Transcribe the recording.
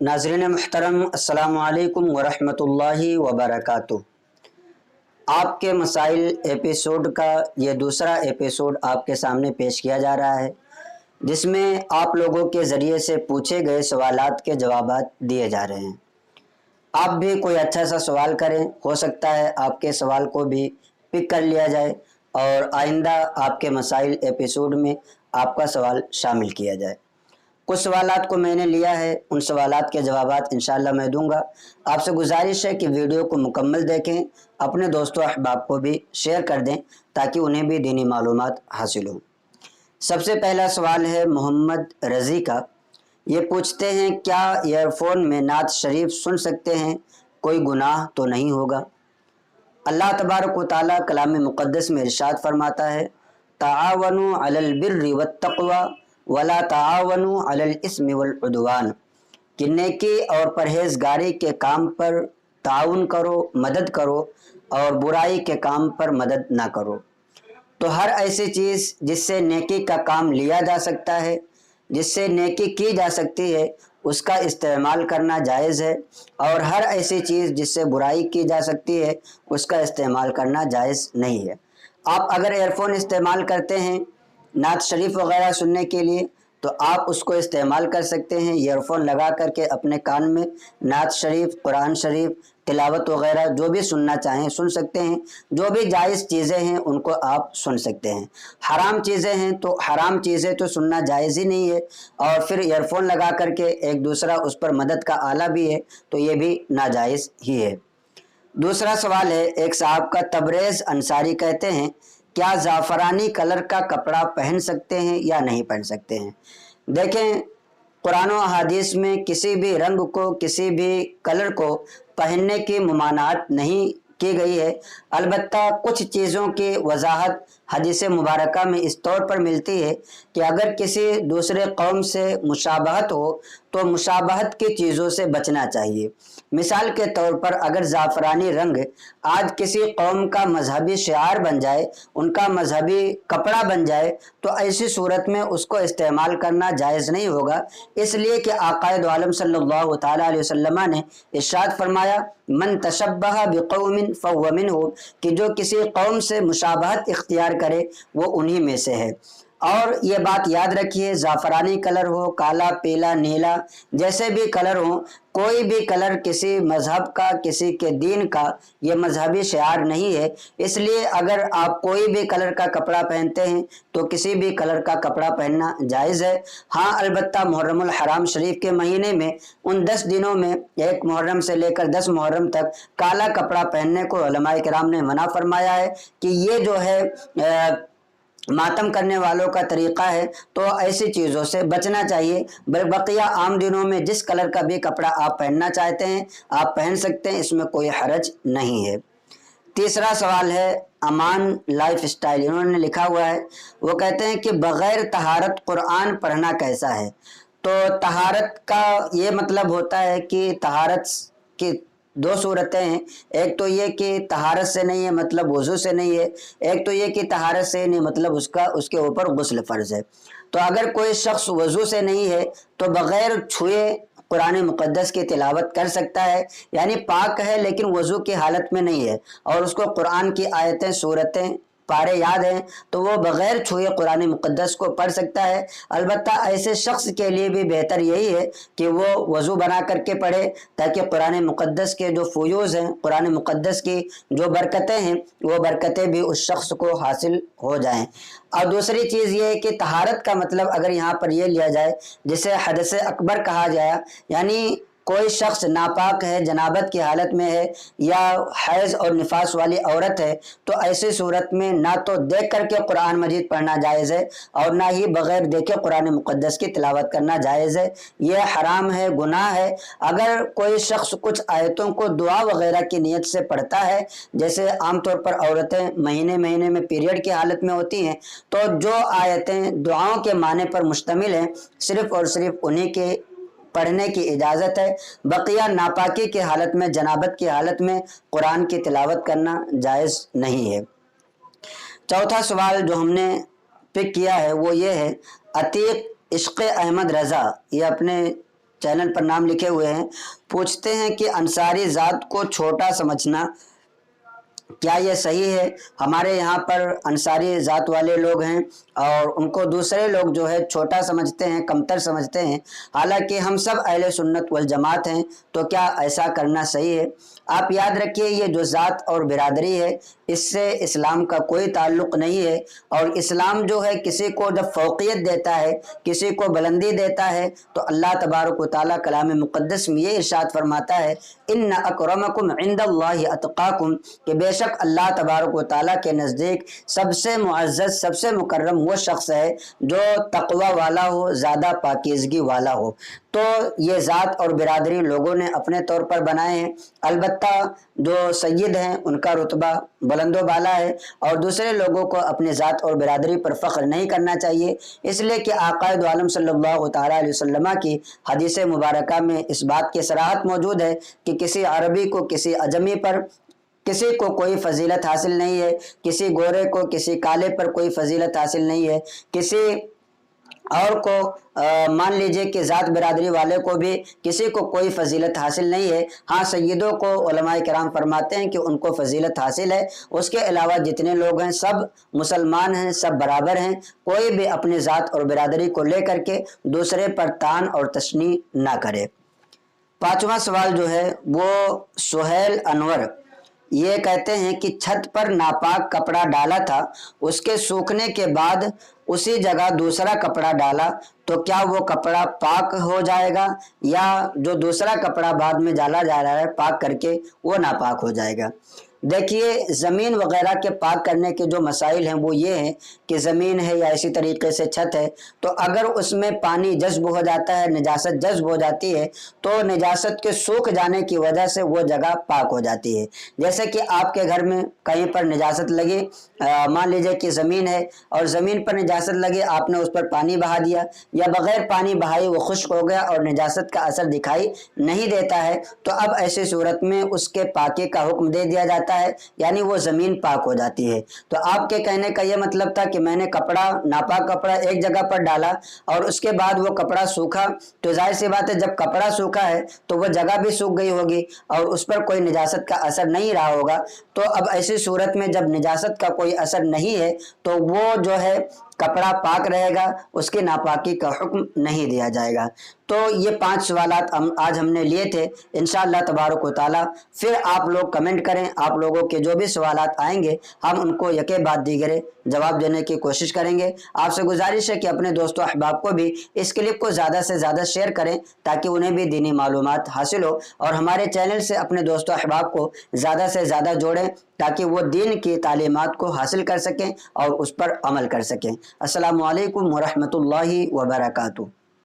नाज़रीन मुहतरम, अस्सलामु अलैकुम वरहमतुल्लाहि वबरकातुह। आपके मसाइल एपिसोड का ये दूसरा एपिसोड आपके सामने पेश किया जा रहा है, जिसमें आप लोगों के ज़रिए से पूछे गए सवालात के जवाबात दिए जा रहे हैं। आप भी कोई अच्छा सा सवाल करें, हो सकता है आपके सवाल को भी पिक कर लिया जाए और आइंदा आपके मसाइल एपिसोड में आपका सवाल शामिल किया जाए। कुछ सवालात को मैंने लिया है, उन सवालात के जवाबात इंशाअल्लाह मैं दूंगा। आपसे गुजारिश है कि वीडियो को मुकम्मल देखें, अपने दोस्तों अहबाब को भी शेयर कर दें ताकि उन्हें भी दीनी मालूमात हासिल हो। सबसे पहला सवाल है मोहम्मद रज़ी का। ये पूछते हैं, क्या ईयरफोन में नात शरीफ सुन सकते हैं? कोई गुनाह तो नहीं होगा? अल्लाह तबारक व तआला कलाम मुक़द्दस में इरशाद फरमाता है, ताआवनु अलल बिर्रि वत्तक़वा वला ताआवनु अलल इस्मि वल उद्वान, कि नेकी और परहेजगारी के काम पर ताउन करो, मदद करो, और बुराई के काम पर मदद ना करो। तो हर ऐसी चीज़ जिससे नेकी का काम लिया जा सकता है, जिससे नेकी की जा सकती है, उसका इस्तेमाल करना जायज़ है, और हर ऐसी चीज़ जिससे बुराई की जा सकती है उसका इस्तेमाल करना जायज़ नहीं है। आप अगर एयरफोन इस्तेमाल करते हैं नात शरीफ वगैरह सुनने के लिए, तो आप उसको इस्तेमाल कर सकते हैं। ईयरफोन लगा करके अपने कान में नात शरीफ, कुरान शरीफ, तिलावत वगैरह जो भी सुनना चाहें सुन सकते हैं। जो भी जायज़ चीज़ें हैं उनको आप सुन सकते हैं। हराम चीज़ें हैं तो हराम चीज़ें तो सुनना जायज़ ही नहीं है, और फिर ईयरफोन लगा करके एक दूसरा उस पर मदद का आला भी है तो ये भी नाजायज़ ही है। दूसरा सवाल है एक साहब का, तबरेज़ अंसारी कहते हैं, क्या ज़ाफ़रानी कलर का कपड़ा पहन सकते हैं या नहीं पहन सकते हैं? देखें, कुरान और हदीस में किसी भी रंग को, किसी भी कलर को पहनने की ममानात नहीं की गई है। अलबत्ता कुछ चीज़ों की वजाहत हदीस मुबारका में इस तौर पर मिलती है कि अगर किसी दूसरे कौम से मुशाबहत हो तो मुशाबहत की चीज़ों से बचना चाहिए। मिसाल के तौर पर अगर ज़ाफ़रानी रंग आज किसी कौम का मजहबी शिआर बन जाए, उनका मजहबी कपड़ा बन जाए, तो ऐसी सूरत में उसको इस्तेमाल करना जायज़ नहीं होगा। इसलिए कि आक़ाए दो आलम सल्लल्लाहु तआला अलैहि वसल्लम ने इरशाद फरमाया, मन तशब्बह बिक़ौमिन फ़हुव मिनहुम, कि जो किसी कौम से मुशाबहत इख्तियार करे वो उन्हीं में से है। और ये बात याद रखिए, ज़ाफ़रानी कलर हो, काला, पीला, नीला, जैसे भी कलर हो, कोई भी कलर किसी मज़हब का, किसी के दीन का ये मजहबी शिआर नहीं है। इसलिए अगर आप कोई भी कलर का कपड़ा पहनते हैं तो किसी भी कलर का कपड़ा पहनना जायज़ है। हाँ, अलबत्ता मुहर्रमुल हराम शरीफ के महीने में उन 10 दिनों में 1 मुहर्रम से लेकर 10 मुहर्रम तक काला कपड़ा पहनने को उलमाए किराम ने मना फरमाया है कि ये जो है मातम करने वालों का तरीक़ा है, तो ऐसी चीज़ों से बचना चाहिए। बकिया आम दिनों में जिस कलर का भी कपड़ा आप पहनना चाहते हैं आप पहन सकते हैं, इसमें कोई हरज नहीं है। तीसरा सवाल है अमान लाइफ स्टाइल, इन्होंने लिखा हुआ है, वो कहते हैं कि बग़ैर तहारत कुरान पढ़ना कैसा है? तो तहारत का ये मतलब होता है कि तहारत की 2 सूरतें हैं। एक तो ये कि तहारत से नहीं है मतलब वज़ू से नहीं है, एक तो ये कि तहारत से नहीं मतलब उसके ऊपर गुस्ल फ़र्ज़ है। तो अगर कोई शख्स वज़ू से नहीं है तो बग़ैर छुए कुरान मुक़द्दस की तिलावत कर सकता है, यानी पाक है लेकिन वज़ू की हालत में नहीं है, और उसको कुरान की आयतें, सूरतें, पारे याद हैं, तो वो बग़ैर छुए कुरान मुक़द्दस को पढ़ सकता है। अलबत्ता ऐसे शख्स के लिए भी बेहतर यही है कि वो वज़ू बना करके पढ़े, ताकि कुरान मुक़द्दस के जो फ़ुयूज़ हैं, कुरान मुक़द्दस की जो बरकतें हैं, वो बरकतें भी उस शख्स को हासिल हो जाएं। और दूसरी चीज़ ये है कि तहारत का मतलब अगर यहाँ पर ये लिया जाए जिसे हदस अकबर कहा जाए, यानी कोई शख्स नापाक है, जनाबत की हालत में है, या हैज़ और निफास वाली औरत है, तो ऐसी सूरत में ना तो देख करके कुरान मजीद पढ़ना जायज़ है और ना ही बग़ैर देखे कुरान मुक़द्दस की तिलावत करना जायज़ है। यह हराम है, गुनाह है। अगर कोई शख्स कुछ आयतों को दुआ वगैरह की नीयत से पढ़ता है, जैसे आमतौर पर औरतें महीने महीने में पीरियड की हालत में होती हैं, तो जो आयतें दुआओं के माने पर मुश्तमिल हैं, सिर्फ़ और सिर्फ उन्हीं के पढ़ने की इजाज़त है। बकिया नापाकी की हालत में, जनाबत की हालत में कुरान की तिलावत करना जायज़ नहीं है। चौथा सवाल जो हमने पिक किया है वो ये है, अतीक इश्क़ अहमद रज़ा, ये अपने चैनल पर नाम लिखे हुए हैं, पूछते हैं कि अंसारी ज़ात को छोटा समझना क्या ये सही है। हमारे यहाँ पर अंसारी ज़ात वाले लोग हैं और उनको दूसरे लोग जो है छोटा समझते हैं, कमतर समझते हैं, हालांकि हम सब अहले सुन्नत वल जमात हैं। तो क्या ऐसा करना सही है? आप याद रखिए, ये जो ज़ात और बिरादरी है इससे इस्लाम का कोई ताल्लुक़ नहीं है। और इस्लाम जो है किसी को जब फ़ौक़ियत देता है, किसी को बुलंदी देता है, तो अल्लाह तबारक व तआला कलाम मुक़द्दस में ये इरशाद फरमाता है, इन्ना अकरमकुम इंदल्लाहि अतक़ाकुम, कि बेशक अल्लाह तबारक व तआला के नज़दीक सबसे मुअज़्ज़ज़, सबसे मुकर्रम वो शख्स है जो तक़वा वाला हो, ज़्यादा पाकीज़गी वाला हो। तो ये ज़ात और बिरादरी लोगों ने अपने तौर पर बनाए हैं। अलबत्ता जो सय्यद हैं उनका रुतबा बुलंदो बाला है और दूसरे लोगों को अपने ज़ात और बिरादरी पर फ़ख्र नहीं करना चाहिए, इसलिए कि आक़ाए दो आलम सल्लल्लाहु तआला अलैहि वसल्लम की हदीस मुबारका में इस बात की सराहत मौजूद है कि किसी अरबी को, किसी अजमी पर किसी को कोई फजीलत हासिल नहीं है, किसी गोरे को, किसी काले पर कोई फजीलत हासिल नहीं है, किसी और को मान लीजिए कि ज़ात बिरादरी वाले को भी किसी को कोई फजीलत हासिल नहीं है। हाँ, सय्यदों को उलमाए किराम फरमाते हैं कि उनको फजीलत हासिल है, उसके अलावा जितने लोग हैं सब मुसलमान हैं, सब बराबर हैं। कोई भी अपनी ज़ात और बिरादरी को लेकर के दूसरे पर तान और तशनी ना करे। पांचवा सवाल जो है वो सुहेल अनवर ये कहते हैं कि छत पर नापाक कपड़ा डाला था, उसके सूखने के बाद उसी जगह दूसरा कपड़ा डाला, तो क्या वो कपड़ा पाक हो जाएगा या जो दूसरा कपड़ा बाद में डाला जा रहा है पाक करके वो नापाक हो जाएगा? देखिए, ज़मीन वगैरह के पाक करने के जो मसाइल हैं वो ये हैं कि ज़मीन है या इसी तरीके से छत है, तो अगर उसमें पानी जज्ब हो जाता है, निजासत जज्ब हो जाती है, तो निजासत के सूख जाने की वजह से वो जगह पाक हो जाती है। जैसे कि आपके घर में कहीं पर निजासत लगी, मान लीजिए कि ज़मीन है और ज़मीन पर निजासत लगी, आपने उस पर पानी बहा दिया या बग़ैर पानी बहाए वो खुश्क हो गया और निजासत का असर दिखाई नहीं देता है, तो अब ऐसी सूरत में उसके पाकी का हुक्म दे दिया जाता है, यानी वो ज़मीन पाक हो जाती है। तो आपके कहने का ये मतलब था कि मैंने कपड़ा, नापाक कपड़ा एक जगह पर डाला और उसके बाद वो कपड़ा सूखा, तो जाहिर सी बात है जब कपड़ा सूखा है तो वो जगह भी सूख गई होगी और उस पर कोई निजासत का असर नहीं रहा होगा। तो अब ऐसी सूरत में जब निजासत का कोई असर नहीं है तो वो जो है कपड़ा पाक रहेगा, उसकी नापाकी का हुक्म नहीं दिया जाएगा। तो ये 5 सवालात आज हमने लिए थे। इंशाअल्लाह तबारक व तआला फिर आप लोग कमेंट करें, आप लोगों के जो भी सवालात आएंगे हम उनको यके बाद दीगरे जवाब देने की कोशिश करेंगे। आपसे गुजारिश है कि अपने दोस्तों अहबाब को भी इस क्लिप को ज़्यादा से ज़्यादा शेयर करें ताकि उन्हें भी दीनी मालूमात हासिल हो, और हमारे चैनल से अपने दोस्तों अहबाब को ज़्यादा से ज़्यादा जोड़ें ताकि वो दीन की तालीमात को हासिल कर सकें और उस पर अमल कर सकें। अस्सलामु अलैकुम व रहमतुल्लाहि व बरकातुहू।